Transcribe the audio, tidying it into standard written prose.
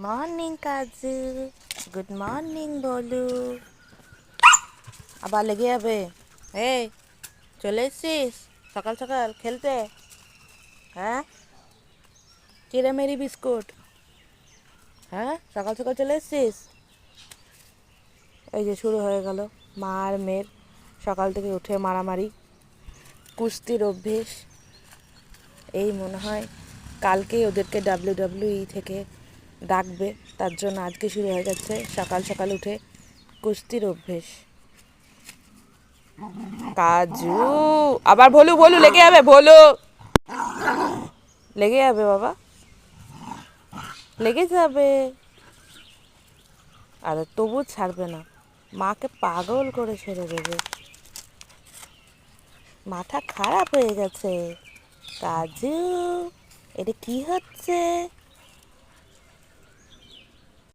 Morning কাজু, good morning বলু। আবার লেগে যাবে। এই চলে এসছিস সকাল সকাল খেলতে? হ্যাঁ, চিড়ে মেরি বিস্কুট। হ্যাঁ, সকাল সকাল চলে এসছিস। এই যে শুরু হয়ে গেল মা আর মেয়ের সকাল থেকে উঠে মারামারি, কুস্তির অভ্যেস। এই মনে হয় কালকেই ওদেরকে WWE থেকে ডাকবে, তার জন্য আজকে শুরু হয়ে যাচ্ছে সকাল সকাল উঠে কুস্তির অভ্যেস। কাজু, আবার ভোলু ভোলু লেগে যাবে, ভোলু লেগে যাবে বাবা, লেগে যাবে। আর তবু ছাড়বে না, মাকে পাগল করে ছেড়ে দেবে। মাথা খারাপ হয়ে গেছে। কাজু, এটা কি হচ্ছে?